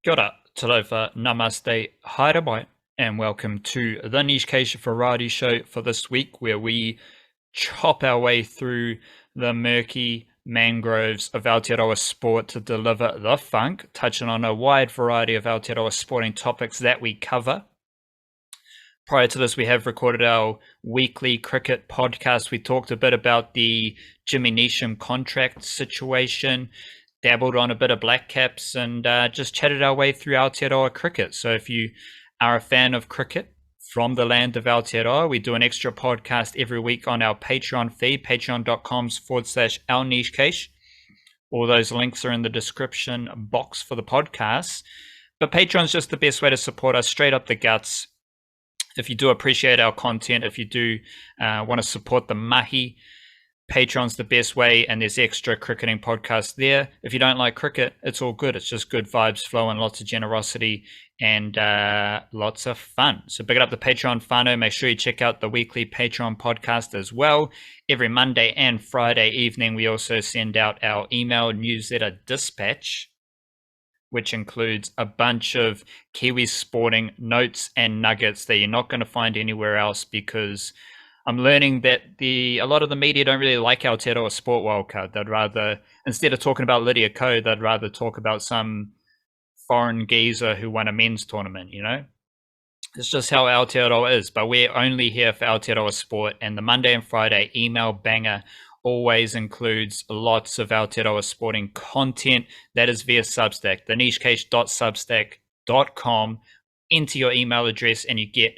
Kia ora, talofa, namaste, haere mai, and welcome to the Niche Case Variety Show for this week, where we chop our way through the murky mangroves of Aotearoa sport to deliver the funk, touching on a wide variety of Aotearoa sporting topics that we cover. Prior to this, we have recorded our weekly cricket podcast. We talked a bit about the Jimmy Neesham contract situation, dabbled on a bit of Blackcaps, and just chatted our way through Aotearoa cricket. So if you are a fan of cricket from the land of Aotearoa, we do an extra podcast every week on our Patreon feed, patreon.com/our niche case. All those links are in the description box for the podcast. But Patreon's just the best way to support us, straight up the guts. If you do appreciate our content, if you do want to support the mahi, Patreon's the best way, and there's extra cricketing podcasts there. If you don't like cricket, it's all good. It's just good vibes flowing, lots of generosity, and lots of fun. So pick it up the Patreon whānau. Make sure you check out the weekly Patreon podcast as well. Every Monday and Friday evening, we also send out our email newsletter dispatch, which includes a bunch of Kiwi sporting notes and nuggets that you're not going to find anywhere else, because I'm learning that a lot of the media don't really like Aotearoa sport wildcard. They'd rather, instead of talking about Lydia Ko, they'd rather talk about some foreign geezer who won a men's tournament, you know? It's just how Aotearoa is, but we're only here for Aotearoa sport, and the Monday and Friday email banger always includes lots of Aotearoa sporting content that is via Substack, thenichecase.substack.com. Enter your email address and you get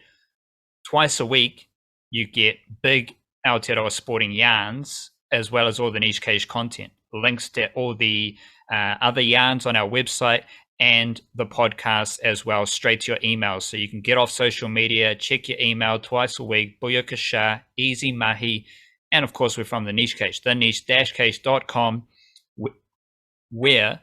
twice a week, you get big Aotearoa sporting yarns, as well as all the Niche Case content. Links to all the other yarns on our website and the podcast as well, straight to your email. So you can get off social media, check your email twice a week, buia ka sha, easy mahi. And of course, we're from the Niche Case, theniche-case.com, where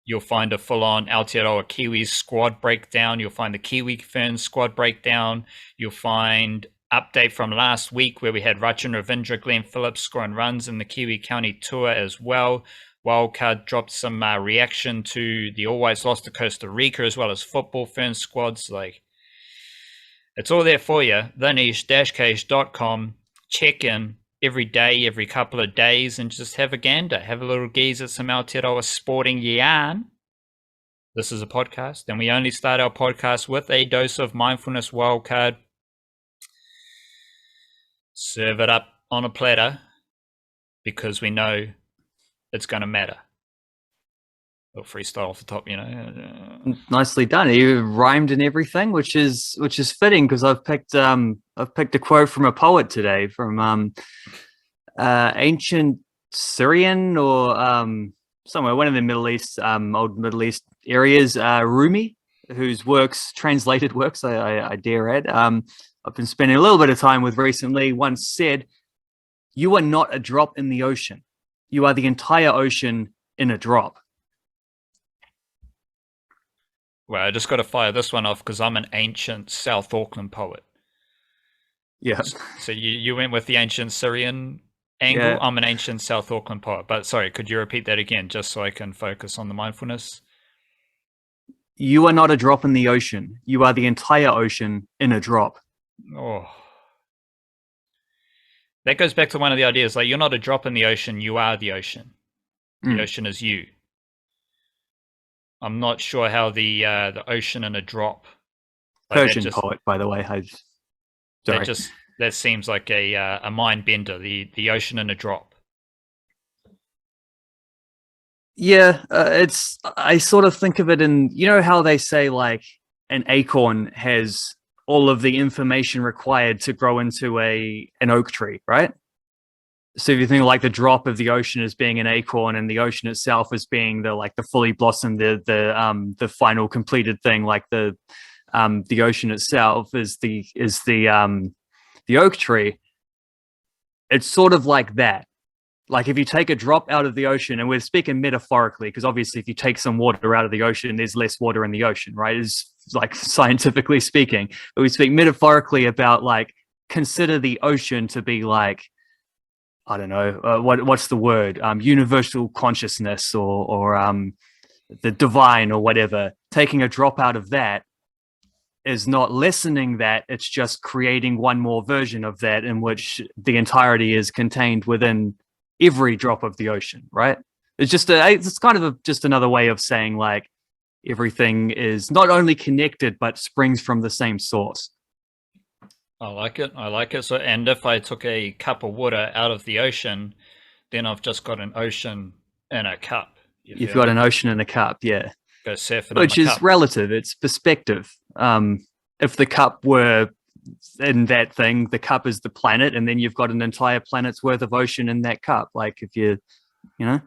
you'll find a full-on Aotearoa Kiwis squad breakdown. You'll find the Kiwi Ferns squad breakdown. You'll find update from last week where we had Rachin Ravindra, Glenn Phillips scoring runs in the Kiwi County Tour as well. Wildcard dropped some reaction to the always lost to Costa Rica, as well as football Ferns squads. Like, it's all there for you. theniche-case.com. Check in every day, every couple of days, and just have a gander. Have a little gaze at some Aotearoa sporting yarn. This is a podcast, and we only start our podcast with a dose of mindfulness wildcard. Serve it up on a platter, because we know it's going to matter. A little freestyle off the top, you know. Nicely done. You rhymed and everything, which is fitting, because I've picked a quote from a poet today from ancient Syrian or somewhere, one of the Middle East, old Middle East areas, Rumi, whose translated works, I dare add, I've been spending a little bit of time with recently, once said, "You are not a drop in the ocean. You are the entire ocean in a drop." Well, I just got to fire this one off because I'm an ancient South Auckland poet. Yeah. So you went with the ancient Syrian angle. Yeah. I'm an ancient South Auckland poet. But sorry, could you repeat that again just so I can focus on the mindfulness? You are not a drop in the ocean. You are the entire ocean in a drop. Oh. That goes back to one of the ideas. Like, you're not a drop in the ocean. You are the ocean. The ocean is you. I'm not sure how the ocean in a drop. Like Persian poet, by the way. That seems like a mind bender. The ocean in a drop. Yeah, I sort of think of it in, you know how they say like an acorn has all of the information required to grow into an oak tree, right? So if you think like the drop of the ocean as being an acorn, and the ocean itself as being the fully blossomed, the final completed thing, like the ocean itself is the oak tree. It's sort of like that. Like if you take a drop out of the ocean, and we're speaking metaphorically, because obviously if you take some water out of the ocean, there's less water in the ocean, right? It's like scientifically speaking, but we speak metaphorically about like, consider the ocean to be like, I don't know, what's the word? Universal consciousness, or the divine or whatever, taking a drop out of that is not lessening that, it's just creating one more version of that in which the entirety is contained within every drop of the ocean, right? It's kind of just another way of saying like everything is not only connected but springs from the same source. I like it. I like it. So, and if I took a cup of water out of the ocean, then I've just got an ocean in a cup. You've got an ocean in a cup, yeah. Go surfing which in the is cup. relative. It's perspective. If the cup were in that thing, the cup is the planet, and then you've got an entire planet's worth of ocean in that cup. Like if you know.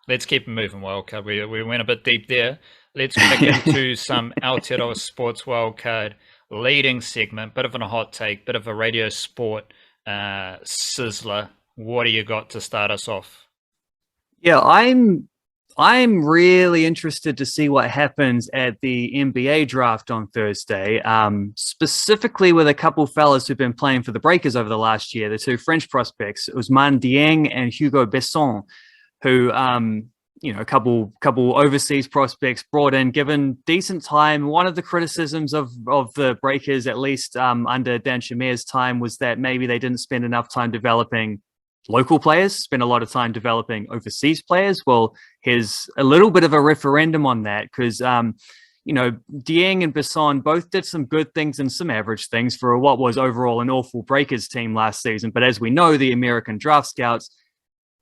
Let's keep it moving, Wildcard. We went a bit deep there. Let's kick into some Aotearoa Sports Wildcard leading segment. Bit of a hot take, bit of a radio sport sizzler. What do you got to start us off? Yeah, I'm really interested to see what happens at the NBA draft on Thursday, specifically with a couple fellas who've been playing for the Breakers over the last year, the two French prospects, Ousmane Dieng and Hugo Besson, who, a couple overseas prospects brought in, given decent time. One of the criticisms of the Breakers, at least under Dan Shamir's time, was that maybe they didn't spend enough time developing local players, spend a lot of time developing overseas players. Well, here's a little bit of a referendum on that because, Dieng and Besson both did some good things and some average things for what was overall an awful Breakers team last season. But as we know, the American draft scouts,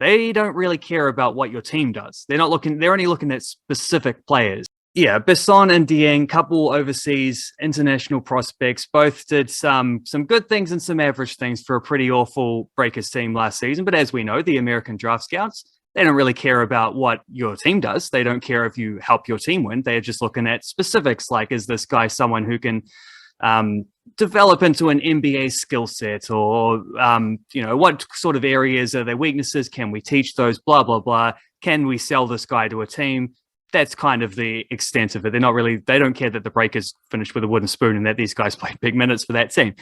they don't really care about what your team does. They're only looking at specific players. Yeah, Besson and Dieng, couple overseas international prospects, both did some good things and some average things for a pretty awful Breakers team last season. But as we know, the American draft scouts, they don't really care about what your team does. They don't care if you help your team win. They're just looking at specifics, like, is this guy someone who can develop into an NBA skill set, or, what sort of areas are their weaknesses? Can we teach those? Blah, blah, blah. Can we sell this guy to a team? That's kind of the extent of it. They don't care that the Breakers finished with a wooden spoon and that these guys played big minutes for that team.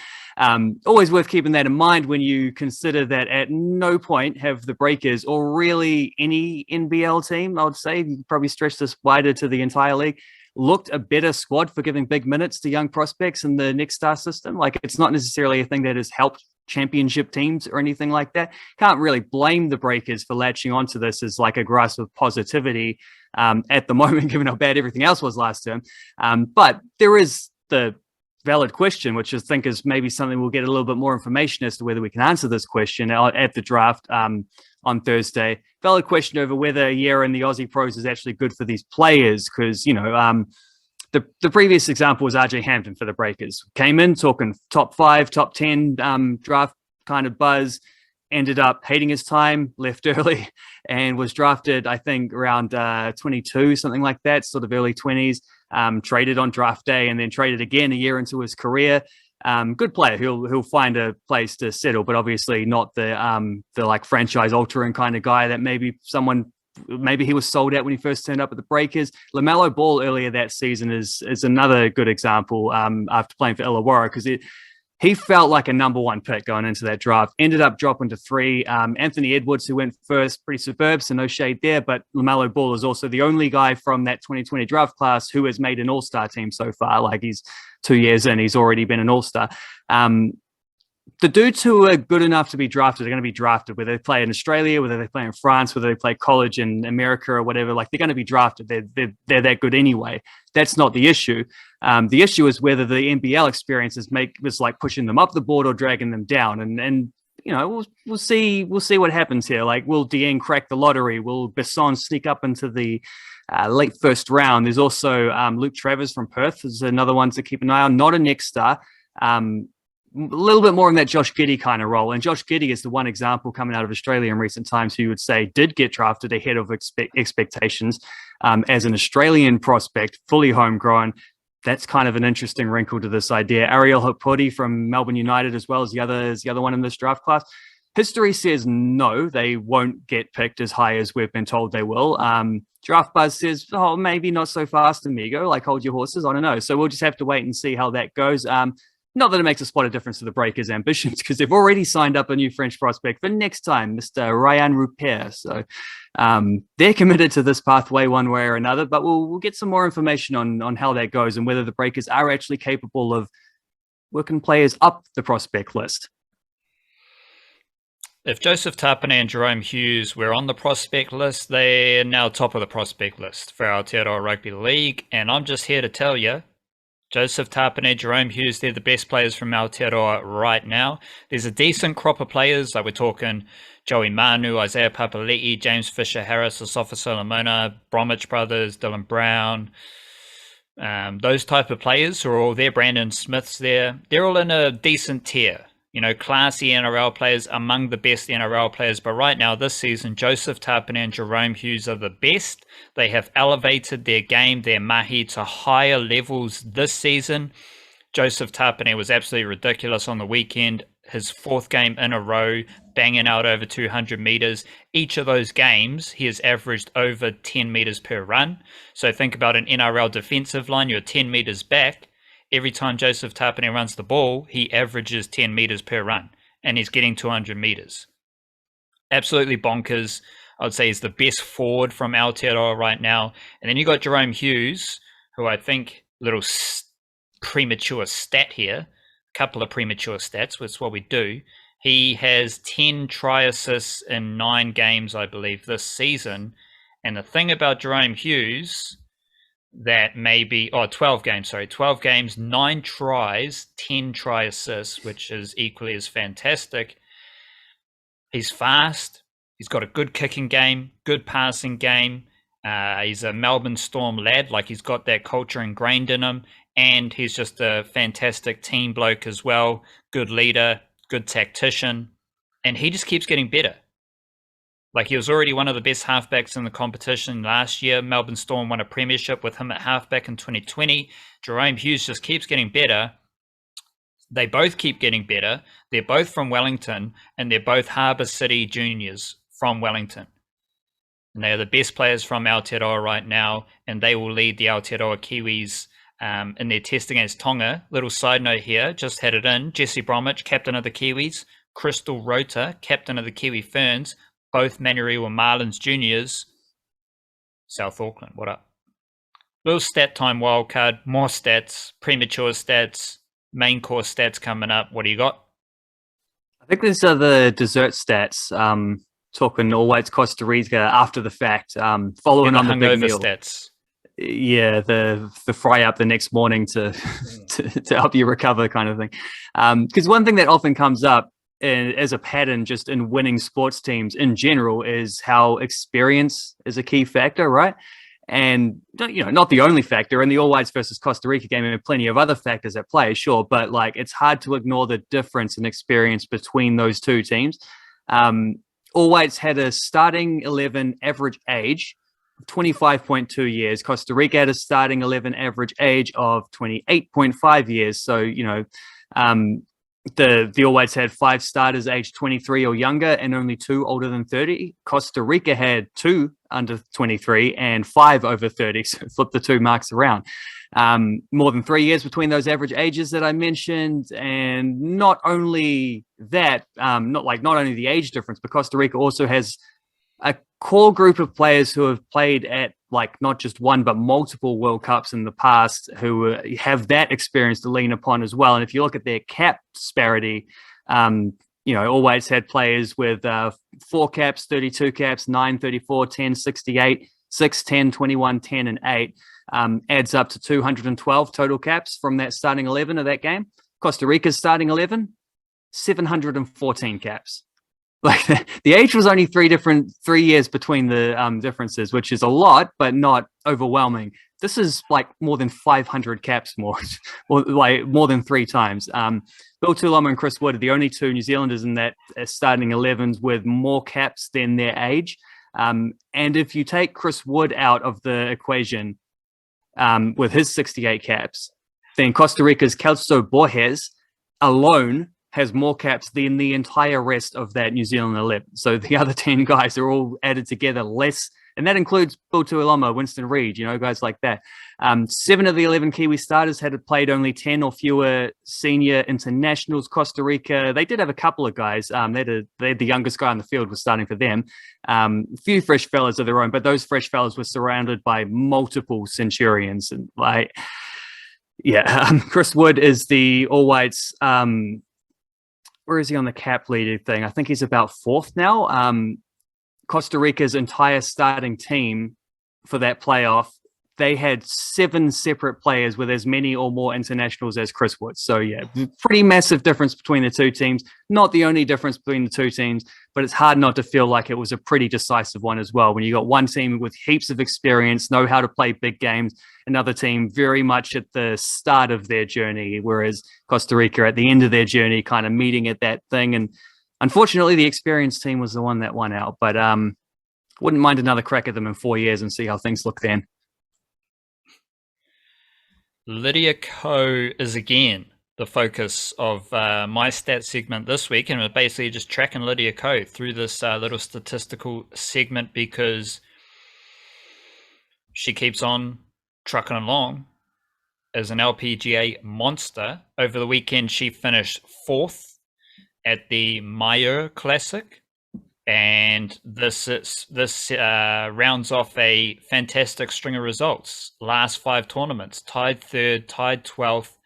Always worth keeping that in mind when you consider that at no point have the Breakers, or really any NBL team, I would say, you could probably stretch this wider to the entire league, looked a better squad for giving big minutes to young prospects in the Next Star system. Like, it's not necessarily a thing that has helped championship teams or anything like that. Can't really blame the Breakers for latching onto this as like a grasp of positivity at the moment, given how bad everything else was last term. But there is the valid question, which I think is maybe something we'll get a little bit more information as to whether we can answer this question at the draft on Thursday. Valid question over whether a year in the Aussie pros is actually good for these players, because, the previous example was RJ Hampton for the Breakers. Came in talking top 5, top 10 draft kind of buzz, ended up hating his time, left early, and was drafted, I think, around 22, something like that, sort of early 20s, traded on draft day, and then traded again a year into his career. Good player. He'll find a place to settle, but obviously not the like franchise altering kind of guy that maybe he was sold out when he first turned up at the Breakers. LaMelo Ball earlier that season is another good example after playing for Illawarra, because he felt like a number one pick going into that draft. Ended up dropping to 3. Anthony Edwards, who went first, pretty superb, so no shade there. But LaMelo Ball is also the only guy from that 2020 draft class who has made an all-star team so far. Like, he's 2 years in, he's already been an all-star. The dudes who are good enough to be drafted are going to be drafted, whether they play in Australia, whether they play in France, whether they play college in America or whatever. Like, they're going to be drafted. They're that good anyway. That's not the issue. The issue is whether the NBL experiences was like pushing them up the board or dragging them down. And we'll see what happens here. Like, will Dieng crack the lottery? Will Besson sneak up into the late first round? There's also Luke Travers from Perth is another one to keep an eye on. Not a Next Star. A little bit more in that Josh Giddey kind of role. And Josh Giddey is the one example coming out of Australia in recent times who you would say did get drafted ahead of expectations as an Australian prospect, fully homegrown. That's kind of an interesting wrinkle to this idea. Ariel Hapodi from Melbourne United as well as the other one in this draft class. History says no, they won't get picked as high as we've been told they will. Draft Buzz says, maybe not so fast, amigo. Like, hold your horses. I don't know. So we'll just have to wait and see how that goes. Not that it makes a spot of difference to the Breakers' ambitions, because they've already signed up a new French prospect for next time, Mr. Ryan Rupert. So they're committed to this pathway one way or another, but we'll get some more information on how that goes and whether the Breakers are actually capable of working players up the prospect list. If Joseph Tapine and Jahrome Hughes were on the prospect list, they're now top of the prospect list for Aotearoa Rugby League. And I'm just here to tell you, Joseph Tapine, Jahrome Hughes, they're the best players from Aotearoa right now. There's a decent crop of players, like we're talking Joey Manu, Isaiah Papali'i, James Fisher-Harris, Asafa Solomona, Bromwich Brothers, Dylan Brown. Those type of players who are all there, Brandon Smith's there. They're all in a decent tier. You know, classy NRL players, among the best NRL players. But right now, this season, Joseph Tapine and Jahrome Hughes are the best. They have elevated their game, their mahi, to higher levels this season. Joseph Tapine was absolutely ridiculous on the weekend. His fourth game in a row, banging out over 200 meters. Each of those games, he has averaged over 10 meters per run. So think about an NRL defensive line. You're 10 meters back. Every time Joseph Tapine runs the ball, he averages 10 meters per run, and he's getting 200 meters. Absolutely bonkers. I would say he's the best forward from Aotearoa right now. And then you got Jahrome Hughes, who I think, little premature stat here, a couple of premature stats, which is what we do. He has 10 try assists in 9 games, I believe, this season. And the thing about Jahrome Hughes, that maybe 12 games, 9 tries, 10 try assists, which is equally as fantastic. He's fast. He's got a good kicking game, good passing game. He's a Melbourne Storm lad, like he's got that culture ingrained in him, and he's just a fantastic team bloke as well. Good leader, good tactician, and he just keeps getting better. Like, he was already one of the best halfbacks in the competition last year. Melbourne Storm won a premiership with him at halfback in 2020. Jahrome Hughes just keeps getting better. They both keep getting better. They're both from Wellington, and they're both Harbour City juniors from Wellington. And they are the best players from Aotearoa right now, and they will lead the Aotearoa Kiwis in their test against Tonga. Little side note here, just had it in. Jesse Bromwich, captain of the Kiwis. Crystal Rota, captain of the Kiwi Ferns. Both Manurewa Marlins juniors. South Auckland, what up? Little stat time wildcard, more stats, premature stats, main course stats coming up. What do you got? I think these are the dessert stats. Talking All Whites Costa Rica after the fact, following on the big meal. Stats. Yeah, the fry up the next morning to help you recover, kind of thing. Because one thing that often comes up as a pattern just in winning sports teams in general is how experience is a key factor, right? And, you know, not the only factor. In the All Whites versus Costa Rica game, there are plenty of other factors at play, sure, but like it's hard to ignore the difference in experience between those two teams. All Whites had a starting 11 average age of 25.2 years. Costa Rica had a starting 11 average age of 28.5 years. So, you know, the All Whites had 5 starters aged 23 or younger and only 2 older than 30. Costa Rica had 2 under 23 and 5 over 30. So flip the 2 marks around. More than 3 years between those average ages that I mentioned. And not only that, not only the age difference, but Costa Rica also has a core group of players who have played at like not just one, but multiple World Cups in the past who have that experience to lean upon as well. And if you look at their cap disparity, you know, All Whites had players with 4 caps, 32 caps, 9, 34, 10, 68, 6, 10, 21, 10, and 8. Adds up to 212 total caps from that starting 11 of that game. Costa Rica's starting 11, 714 caps. Like the age was only 3 years between the differences, which is a lot, but not overwhelming. This is like more than 500 caps more, or like more than 3 times. Bill Tulama and Chris Wood are the only 2 New Zealanders in that starting 11s with more caps than their age. And if you take Chris Wood out of the equation with his 68 caps, then Costa Rica's Celso Borges alone has more caps than the entire rest of that New Zealand 11. So the other 10 guys are all added together less, and that includes Bill Tuiloma, Winston Reid, guys like that. 7 of the 11 Kiwi starters had played only 10 or fewer senior internationals. Costa Rica, they did have a couple of guys. They had the youngest guy on the field was starting for them. A few fresh fellas of their own, but those fresh fellas were surrounded by multiple Centurions. And Chris Wood is the All Whites. Where is he on the cap leader thing? I think he's about 4th now. Costa Rica's entire starting team for that playoff, they had 7 separate players with as many or more internationals as Chris Wood. So yeah, pretty massive difference between the two teams. Not the only difference between the two teams, but it's hard not to feel like it was a pretty decisive one as well. When you got one team with heaps of experience, know how to play big games, another team very much at the start of their journey, whereas Costa Rica at the end of their journey, kind of meeting at that thing. And unfortunately, the experienced team was the one that won out, but wouldn't mind another crack at them in 4 years and see how things look then. Lydia Ko is again the focus of my stat segment this week, and we're basically just tracking Lydia Ko through this little statistical segment because she keeps on trucking along as an LPGA monster. Over the weekend, she finished 4th at the Mayer Classic, and this rounds off a fantastic string of results. Last 5 tournaments: tied 3rd, tied 12th,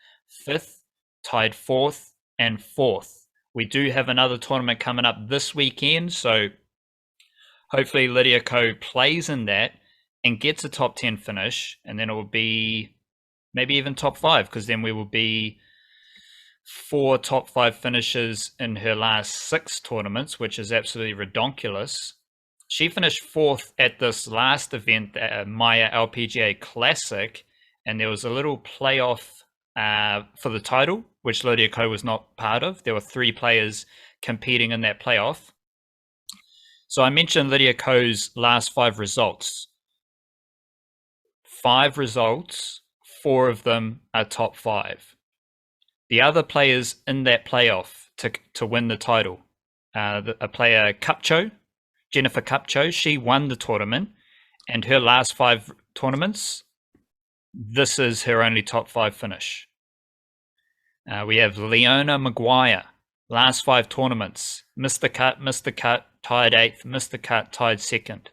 5th, tied 4th, and 4th. We do have another tournament coming up this weekend, so hopefully Lydia Ko plays in that and gets a top 10 finish, and then it will be maybe even top 5, because then we will be 4 top 5 finishes in her last 6 tournaments, which is absolutely redonkulous. She finished 4th at this last event, the Maya LPGA Classic, and there was a little playoff for the title, which Lydia Ko was not part of. There were 3 players competing in that playoff. So I mentioned Lydia Ko's last 5 results. 5 results, 4 of them are top 5. The other players in that playoff to win the title, a player Kupcho, Jennifer Kupcho, she won the tournament, and her last 5 tournaments, this is her only top 5 finish. We have Leona Maguire, last 5 tournaments, missed the cut, tied 8th, missed the cut, tied 2nd.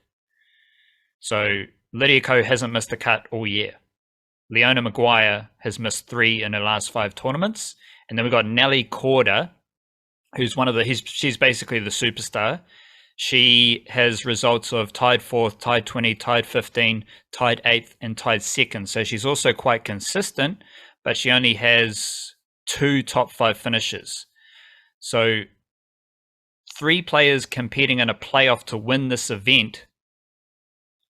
So Lydia Ko hasn't missed the cut all year. Leona Maguire has missed 3 in her last 5 tournaments. And then we've got Nelly Corda, who's she's basically the superstar. She has results of tied 4th, tied 20, tied 15, tied 8th, and tied 2nd. So she's also quite consistent, but she only has 2 top 5 finishes. So 3 players competing in a playoff to win this event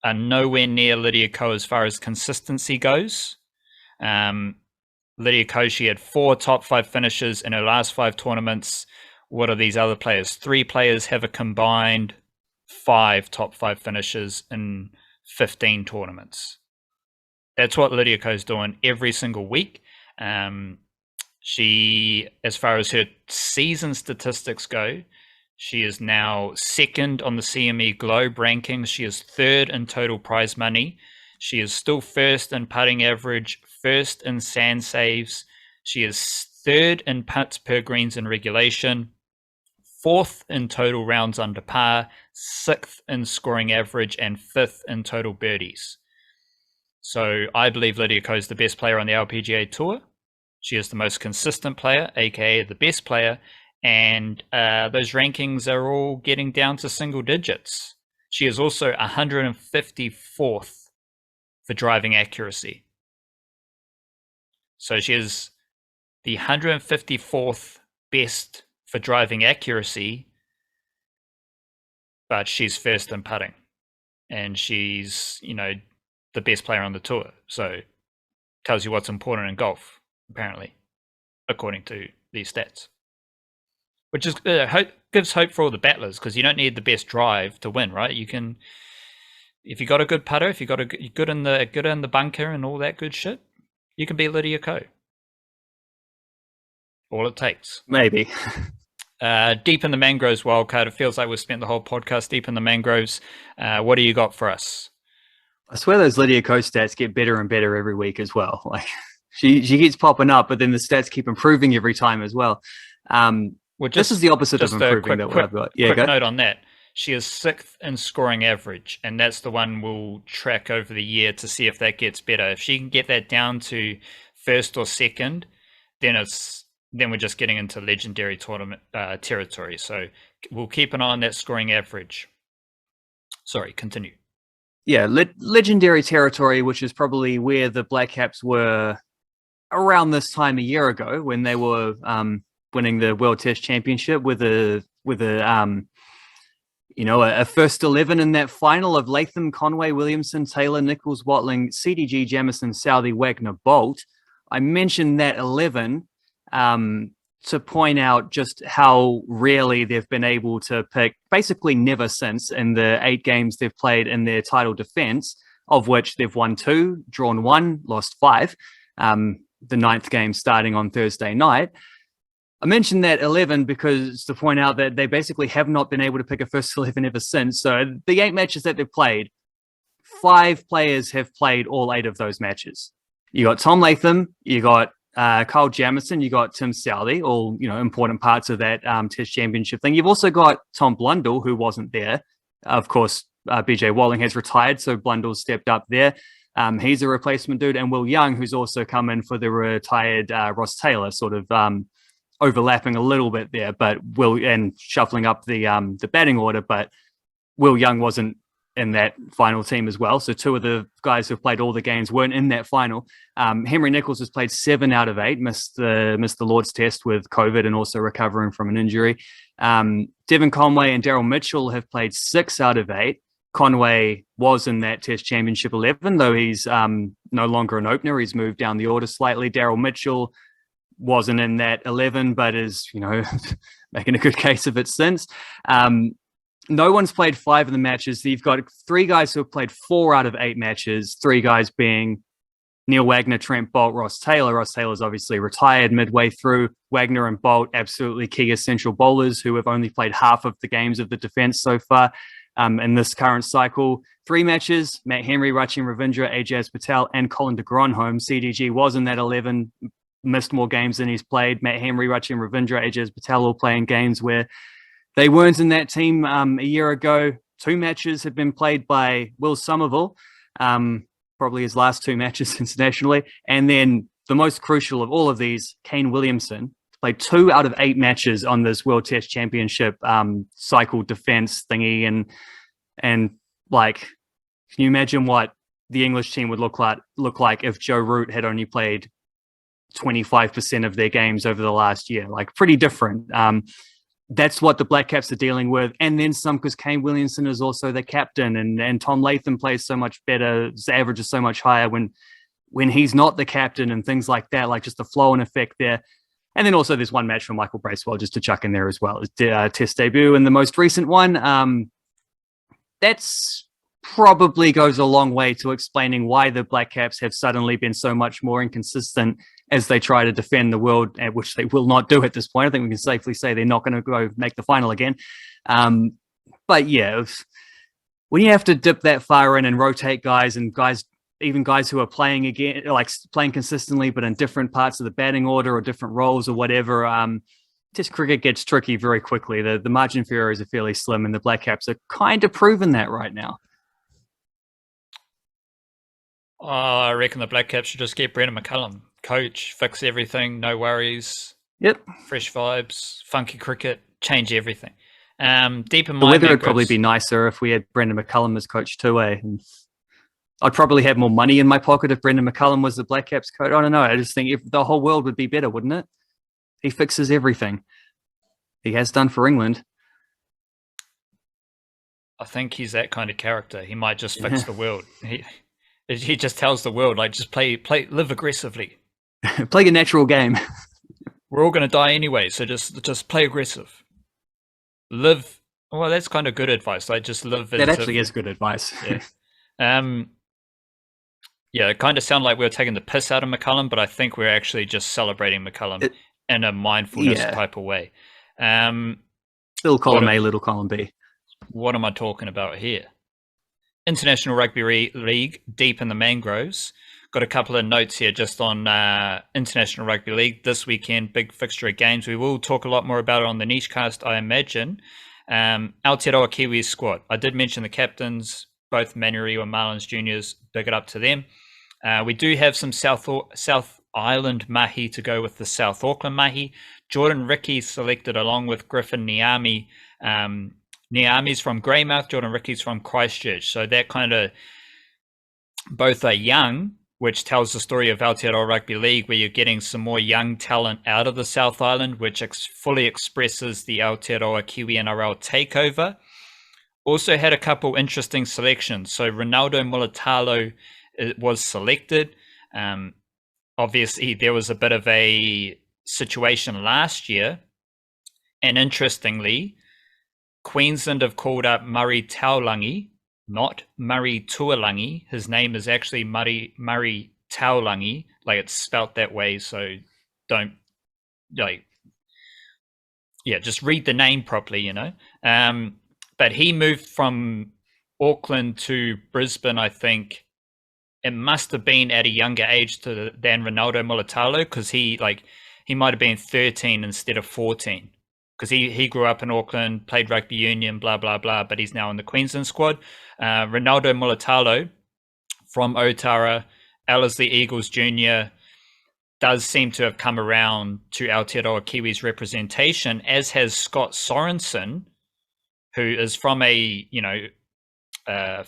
are nowhere near Lydia Ko as far as consistency goes. Lydia Ko, she had 4 top 5 finishes in her last 5 tournaments. What are these other players? 3 players have a combined 5 top 5 finishes in 15 tournaments. That's what Lydia Ko's doing every single week. She, as far as her season statistics go, she is now 2nd on the CME Globe rankings. She is 3rd in total prize money. She is still 1st in putting average, 1st in sand saves. She is 3rd in putts per greens in regulation, 4th in total rounds under par, 6th in scoring average, and 5th in total birdies. So I believe Lydia Ko is the best player on the LPGA Tour. She is the most consistent player, aka the best player, and those rankings are all getting down to single digits. She is also 154th for driving accuracy. So she is the 154th best for driving accuracy, but she's 1st in putting, and she's, the best player on the tour. So tells you what's important in golf, apparently, according to these stats. Which is gives hope for all the battlers, because you don't need the best drive to win, right? You can, if you got a good putter, if you got a good in the bunker and all that good shit, you can beat Lydia Ko. All it takes. Maybe. Deep in the Mangroves wildcard. It feels like we've spent the whole podcast deep in the Mangroves. What do you got for us? I swear those Lydia Ko stats get better and better every week as well. Like she keeps popping up, but then the stats keep improving every time as well. This is the opposite of improving that I've got. Yeah, quick note on that. She is 6th in scoring average, and that's the one we'll track over the year to see if that gets better. If she can get that down to 1st or 2nd, then we're just getting into legendary tournament territory. So we'll keep an eye on that scoring average. Sorry, continue. Yeah, legendary territory, which is probably where the Blackcaps were around this time a year ago when they were winning the World Test Championship with a first 11 in that final of Latham, Conway, Williamson, Taylor, Nichols, Watling, CDG, Jamison, Southey, Wagner, Bolt. I mentioned that 11 to point out just how rarely they've been able to pick, basically never since, in the 8 games they've played in their title defense, of which they've won 2, drawn 1, lost 5, the 9th game starting on Thursday night. I mentioned that 11 because to point out that they basically have not been able to pick a first 11 ever since. So the 8 matches that they've played, 5 players have played all 8 of those matches. You got Tom Latham, you got Kyle Jamison, you got Tim Southey, all important parts of that Test Championship thing. You've also got Tom Blundell, who wasn't there. Of course, BJ Walling has retired, so Blundell stepped up there. He's a replacement dude, and Will Young, who's also come in for the retired Ross Taylor, sort of overlapping a little bit there, but and shuffling up the batting order. But Will Young wasn't in that final team as well. So 2 of the guys who played all the games weren't in that final. Henry Nichols has played 7 out of 8, missed the Lord's Test with COVID and also recovering from an injury. Devon Conway and Daryl Mitchell have played 6 out of 8. Conway was in that Test Championship 11, though he's no longer an opener. He's moved down the order slightly. Daryl Mitchell wasn't in that 11, but is, making a good case of it since. No one's played 5 of the matches. You've got 3 guys who have played 4 out of 8 matches, 3 guys being Neil Wagner, Trent Bolt, Ross Taylor. Ross Taylor's obviously retired midway through. Wagner and Bolt, absolutely key essential bowlers who have only played half of the games of the defense so far in this current cycle. 3 matches, Matt Henry, Rachin Ravindra, Ajaz Patel, and Colin de Gronholm. CDG was in that 11, missed more games than he's played. Matt Henry, Rachin Ravindra, Ajaz Patel all playing games where they weren't in that team a year ago. 2 matches have been played by Will Somerville, probably his last 2 matches internationally. And then the most crucial of all of these, Kane Williamson, played 2 out of 8 matches on this World Test Championship cycle defense thingy. And like, can you imagine what the English team would look like if Joe Root had only played 25% of their games over the last year? Like, pretty different. That's what the Blackcaps are dealing with, and then some, because Kane Williamson is also the captain, and Tom Latham plays so much better. His average is so much higher when he's not the captain, and things like that, like just the flow and effect there. And then also there's one match for Michael Bracewell just to chuck in there as well. His Test debut in the most recent one. That's probably goes a long way to explaining why the Blackcaps have suddenly been so much more inconsistent as they try to defend the world, which they will not do at this point. I think we can safely say they're not going to go make the final again. But yeah, when you have to dip that far in and rotate guys, even guys who are playing again, like playing consistently, but in different parts of the batting order or different roles or whatever, Test cricket gets tricky very quickly. The margin for errors are fairly slim, and the Blackcaps are kind of proving that right now. I reckon the Blackcaps should just get Brendan McCullum, coach, fix everything, no worries. Yep. Fresh vibes, funky cricket, change everything. Deep in the my weather would probably be nicer if we had Brendan McCullum as coach too, And I'd probably have more money in my pocket if Brendan McCullum was the Blackcaps coach. I don't know. I just think if the whole world would be better, wouldn't it? He fixes everything. He has done for England. I think he's that kind of character. He might just fix the world. He just tells the world, like, just live aggressively. Play a natural game. We're all going to die anyway, so just play aggressive. Live. Well, that's kind of good advice. Like, just live. That actually is good advice. Yeah. Yeah, it kind of sounded like we were taking the piss out of McCullum, but I think we're actually just celebrating McCullum. in a mindfulness Yeah. type of way. Little column what A, little column B. what am I talking about here? International Rugby League, deep in the mangroves. Got a couple of notes here just on International Rugby League this weekend, big fixture of games. We will talk a lot more about it on the niche cast, I imagine. Aotearoa Kiwis squad. I did mention the captains, both Manurua Marlins juniors. Big it up to them. We do have some South Island mahi to go with the South Auckland mahi. Jordan Ricky selected along with Griffin Niami. Niami's from Greymouth, Jordan Ricky's from Christchurch. So that kind of, both are young, which tells the story of Aotearoa Rugby League, where you're getting some more young talent out of the South Island, which fully expresses the Aotearoa Kiwi NRL takeover. Also had a couple interesting selections. So Ronaldo Mulatalo was selected. Obviously, there was a bit of a situation last year. And interestingly, Queensland have called up Murray Taulangi, not Murray Tuolangi. His name is actually Murray Taulangi. Like, it's spelt that way, so don't, like, yeah, just read the name properly, you know. But he moved from Auckland to Brisbane, I think. It must have been at a younger age than Ronaldo Mulatalo, because he might have been 13 instead of 14. Because he grew up in Auckland, played rugby union, blah, blah, blah, but he's now in the Queensland squad. Ronaldo Mulatalo from Otara, Ellerslie Eagles Junior, does seem to have come around to Aotearoa Kiwis representation, as has Scott Sorensen, who is from a,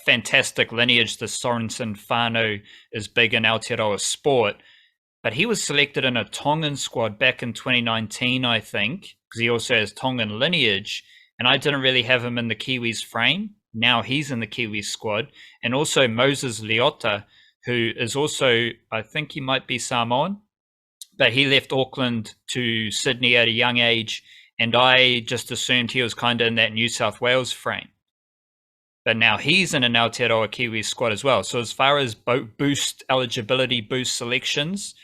fantastic lineage. The Sorensen whānau is big in Aotearoa sport. But he was selected in a Tongan squad back in 2019, I think, because he also has Tongan lineage. And I didn't really have him in the Kiwis frame. Now he's in the Kiwis squad. And also Moses Leota, who is also, I think he might be Samoan, but he left Auckland to Sydney at a young age. And I just assumed he was kind of in that New South Wales frame. But now he's in an Aotearoa Kiwis squad as well. So as far as boost eligibility, boost selections,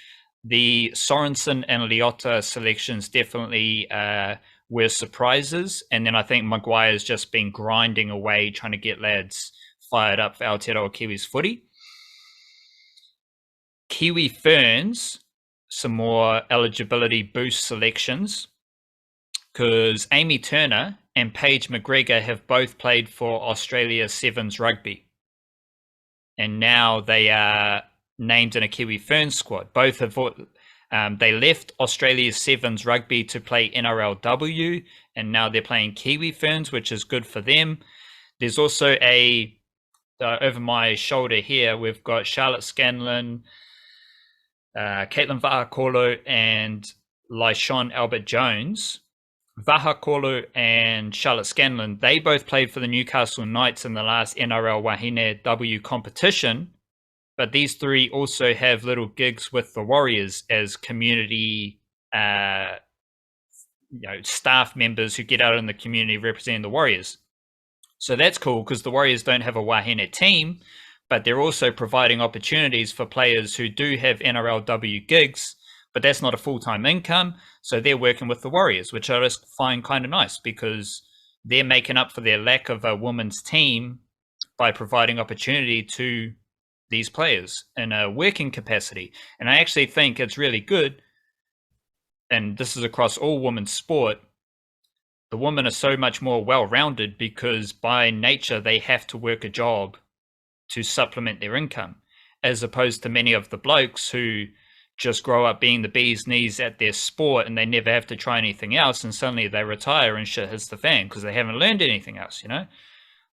the Sorensen and Leota selections definitely were surprises. And then I think Maguire's just been grinding away, trying to get lads fired up for Aotearoa Kiwis footy. Kiwi Ferns, some more eligibility boost selections, because Amy Turner and Paige McGregor have both played for Australia Sevens Rugby. And now they are named in a Kiwi Ferns squad. Both have they left Australia Sevens Rugby to play NRLW, and now they're playing Kiwi Ferns, which is good for them. There's also over my shoulder here, we've got Charlotte Scanlon, Caitlin Vahakolo, and Lyshon Albert-Jones. Vahakolo and Charlotte Scanlon, they both played for the Newcastle Knights in the last NRL Wahine W competition, but these three also have little gigs with the Warriors as community staff members who get out in the community representing the Warriors. So that's cool, because the Warriors don't have a Wahine team, but they're also providing opportunities for players who do have NRLW gigs, but that's not a full-time income. So they're working with the Warriors, which I just find kind of nice, because they're making up for their lack of a women's team by providing opportunity to these players in a working capacity. And I actually think it's really good, and this is across all women's sport, the women are so much more well-rounded because by nature they have to work a job to supplement their income, as opposed to many of the blokes who just grow up being the bee's knees at their sport and they never have to try anything else, and suddenly they retire and shit hits the fan because they haven't learned anything else,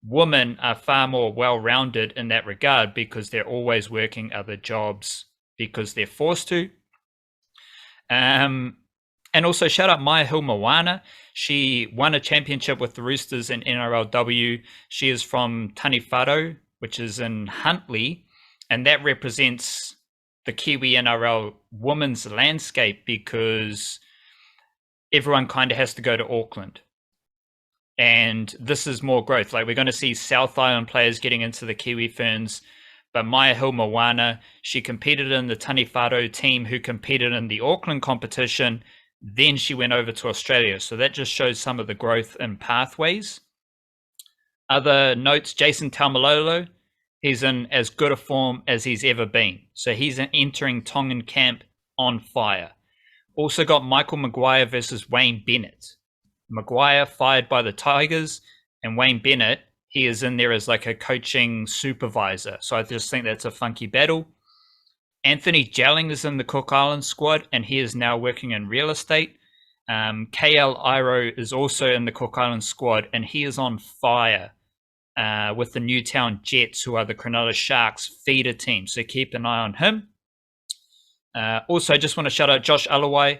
Women are far more well-rounded in that regard because they're always working other jobs because they're forced to. And also shout out Maya Hilmawana. She won a championship with the Roosters in NRLW. She is from Taniwharo, which is in Huntly, and that represents the Kiwi NRL women's landscape because everyone kind of has to go to Auckland. And this is more growth. Like, we're going to see South Island players getting into the Kiwi Ferns, but Maya Hilmawana, she competed in the Taniwharo team who competed in the Auckland competition. Then she went over to Australia. So that just shows some of the growth in pathways. Other notes, Jason Taumalolo, he's in as good a form as he's ever been. So he's entering Tongan camp on fire. Also got Michael Maguire versus Wayne Bennett. Maguire fired by the Tigers, and Wayne Bennett, he is in there as like a coaching supervisor. So I just think that's a funky battle. Anthony Jelling is in the Cook Islands squad, and he is now working in real estate. KL Iro is also in the Cook Islands squad, and he is on fire with the Newtown Jets, who are the Cronulla Sharks feeder team. So keep an eye on him. Also, I just want to shout out Josh Alawai.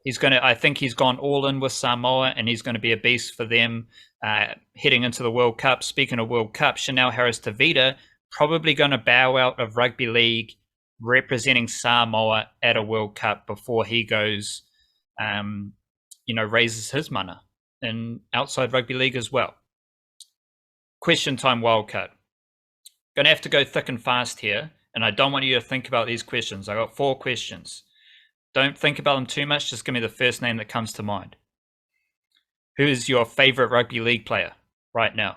I think he's gone all in with Samoa, and he's going to be a beast for them heading into the World Cup. Speaking of World Cup, Chanel Harris-Tavita probably going to bow out of rugby league representing Samoa at a World Cup before he goes, raises his mana in outside rugby league as well. Question time wildcard. Going to have to go thick and fast here, and I don't want you to think about these questions. I got 4 questions. Don't think about them too much. Just give me the first name that comes to mind. Who is your favorite rugby league player right now?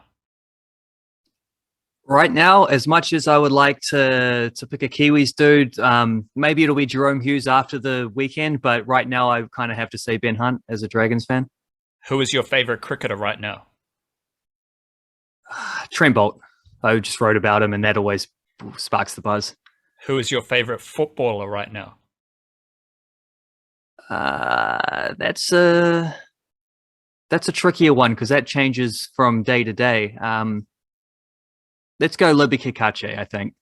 Right now, as much as I would like to pick a Kiwis dude, maybe it'll be Jahrome Hughes after the weekend, but right now I kind of have to say Ben Hunt as a Dragons fan. Who is your favorite cricketer right now? Trent Bolt. I just wrote about him, and that always sparks the buzz. Who is your favorite footballer right now? That's a trickier one because that changes from day to day. Let's go Libby Kikache, I think.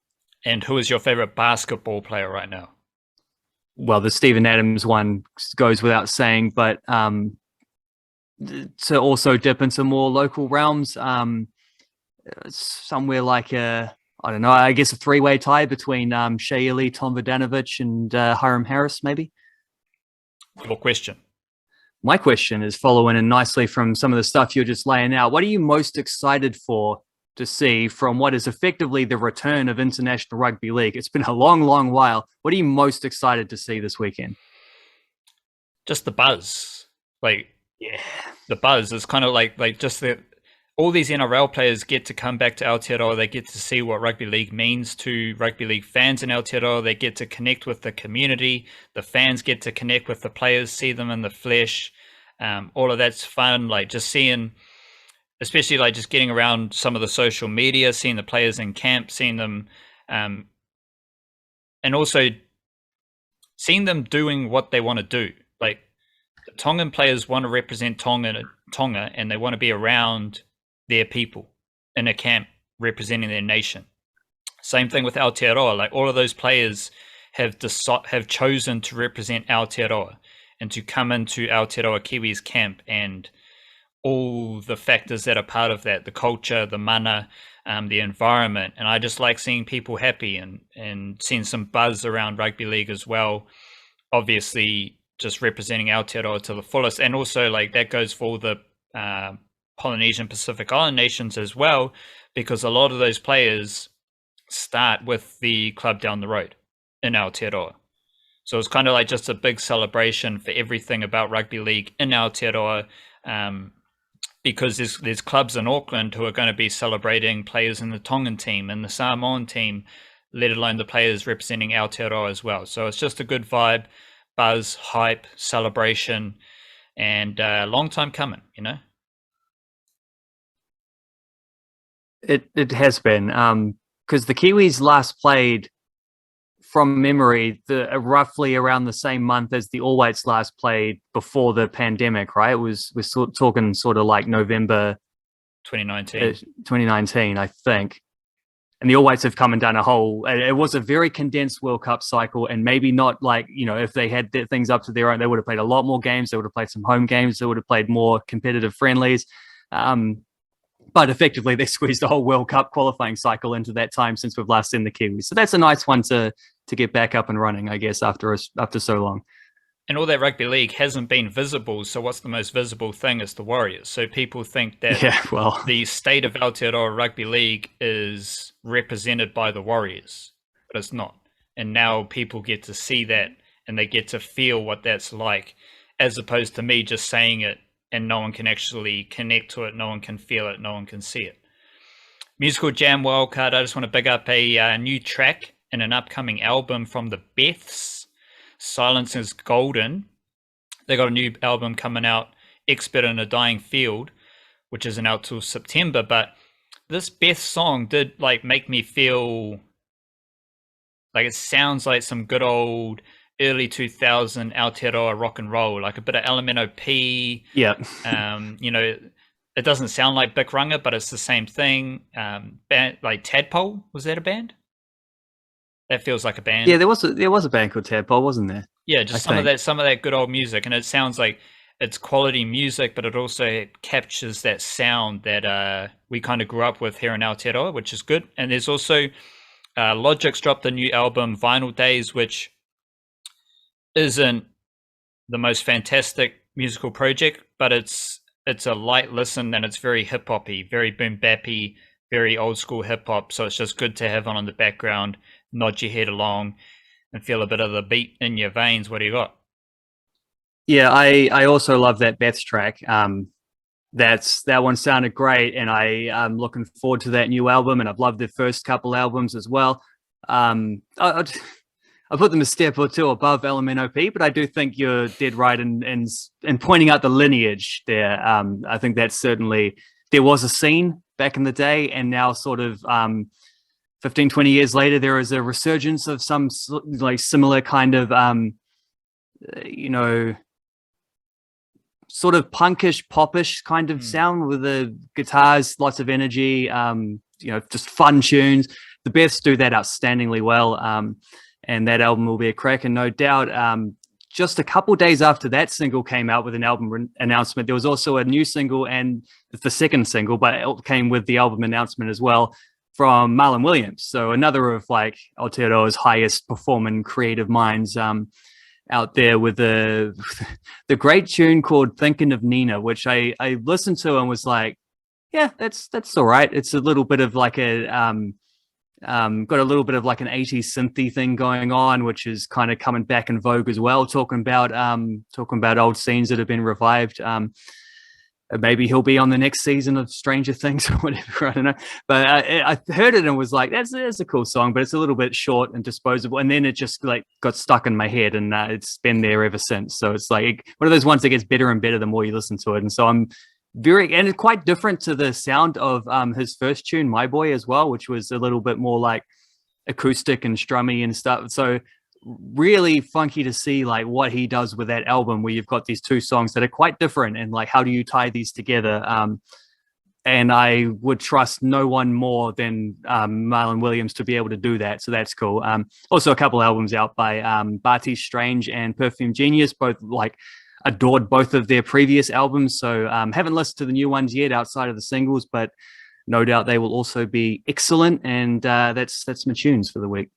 And who is your favorite basketball player right now? Well, the Steven Adams one goes without saying, but to also dip into more local realms, somewhere like I guess a 3-way tie between Shea Ili, Tom Vodanovic, and Jahrome Harris, maybe. Your question. My question is following in nicely from some of the stuff you're just laying out. What are you most excited for to see from what is effectively the return of International Rugby League? It's been a long, long while. What are you most excited to see this weekend? Just the buzz. Yeah. The buzz is kind of like just that all these NRL players get to come back to Aotearoa. They get to see what rugby league means to rugby league fans in Aotearoa. They get to connect with the community. The fans get to connect with the players, see them in the flesh. All of that's fun. Just seeing, especially just getting around some of the social media, seeing the players in camp, seeing them, and also seeing them doing what they want to do. The Tongan players want to represent Tonga, and they want to be around their people in a camp representing their nation. Same thing with Aotearoa. All of those players have chosen to represent Aotearoa and to come into Aotearoa Kiwis camp, and all the factors that are part of that, the culture, the mana, the environment. And I just like seeing people happy and seeing some buzz around rugby league as well. Obviously, just representing Aotearoa to the fullest. And also that goes for all the Polynesian Pacific Island nations as well, because a lot of those players start with the club down the road in Aotearoa. So it's kind of just a big celebration for everything about rugby league in Aotearoa, because there's clubs in Auckland who are going to be celebrating players in the Tongan team and the Samoan team, let alone the players representing Aotearoa as well. So it's just a good vibe, buzz, hype, celebration, and a long time coming, It has been, because the Kiwis last played, from memory, roughly around the same month as the All Whites last played before the pandemic, right? We're talking sort of November 2019, I think. And the All Whites have come and done it was a very condensed World Cup cycle, and maybe not if they had things up to their own, they would have played a lot more games. They would have played some home games. They would have played more competitive friendlies. But effectively, they squeezed the whole World Cup qualifying cycle into that time since we've last seen the Kiwis. So that's a nice one to get back up and running, I guess, after so long. And all that rugby league hasn't been visible. So what's the most visible thing is the Warriors. So people think that the state of Aotearoa Rugby League is represented by the Warriors, but it's not. And now people get to see that, and they get to feel what that's like. as opposed to me just saying it and no one can actually connect to it, no one can feel it, no one can see it. Musical Jam Wildcard, I just want to big up a new track in an upcoming album from the Beths, Silence is Golden. They got a new album coming out, Expert in a Dying Field, which isn't out till September, but this Beth song did like make me feel like it sounds like some good old early 2000 Aotearoa rock and roll, like a bit of LMNOP. Yeah. You know, it doesn't sound like Big Runga, but it's the same thing. Band, like Tadpole, was that a band? That feels like a band. Yeah, there was a band called Tadpole, wasn't there? Yeah, just some of that good old music, and it sounds like it's quality music, but it also captures that sound that we kind of grew up with here in Aotearoa, which is good. And there's also Logic's dropped a new album, Vinyl Days, which isn't the most fantastic musical project, but it's a light listen and it's very hip hoppy, very boom bappy, very old school hip hop. So it's just good to have on in the background, nod your head along, and feel a bit of the beat in your veins. What do you got? Yeah, I also love that Beth's track. That one sounded great, and I'm looking forward to that new album. And I've loved their first couple albums as well. I put them a step or two above LMNOP, but I do think you're dead right in pointing out the lineage there. I think that's certainly, there was a scene back in the day, and now sort of 15, 20 years later, there is a resurgence of some like similar kind of, sort of punkish, popish kind of sound with the guitars, lots of energy, just fun tunes. The Beths do that outstandingly well. And that album will be a cracker, no doubt. Just a couple days after that single came out with an album announcement, there was also a new single, and the second single, but it came with the album announcement as well, from Marlon Williams. So another of like Aotearoa's highest performing creative minds out there, with the great tune called Thinking of Nina, which I listened to and was like, yeah, that's all right. It's a little bit of like a got a little bit of like an 80s synthy thing going on, which is kind of coming back in vogue as well, talking about old scenes that have been revived. Maybe he'll be on the next season of Stranger Things or whatever, I don't know. But I heard it and was like, that's a cool song, but it's a little bit short and disposable. And then it just like got stuck in my head, and it's been there ever since. So it's like one of those ones that gets better and better the more you listen to it. And so and it's quite different to the sound of his first tune, My Boy, as well, which was a little bit more like acoustic and strummy and stuff. So really funky to see like what he does with that album, where you've got these two songs that are quite different, and like how do you tie these together? And I would trust no one more than Marlon Williams to be able to do that. So that's cool. Also a couple albums out by Barty Strange and Perfume Genius, both like adored both of their previous albums. So haven't listened to the new ones yet outside of the singles, but no doubt they will also be excellent. And that's my tunes for the week.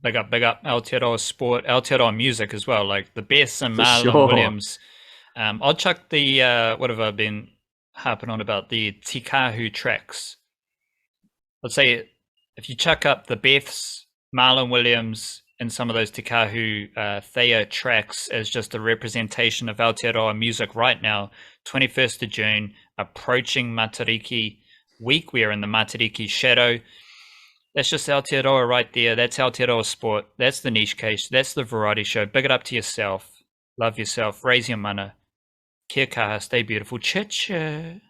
Big up Aotearoa sport, Aotearoa music as well, like the Beths and Marlon Williams. I'll chuck the what have I been harping on about, the Tikahu tracks. Let's say if you chuck up the Beths, Marlon Williams, and some of those Tikahu Thea tracks as just a representation of Aotearoa music right now, 21st of June, approaching Matariki week. We are in the Matariki shadow. That's just Aotearoa right there. That's Aotearoa sport. That's the niche case. That's the variety show. Big it up to yourself. Love yourself. Raise your mana. Kia kaha. Stay beautiful. Cha-cha.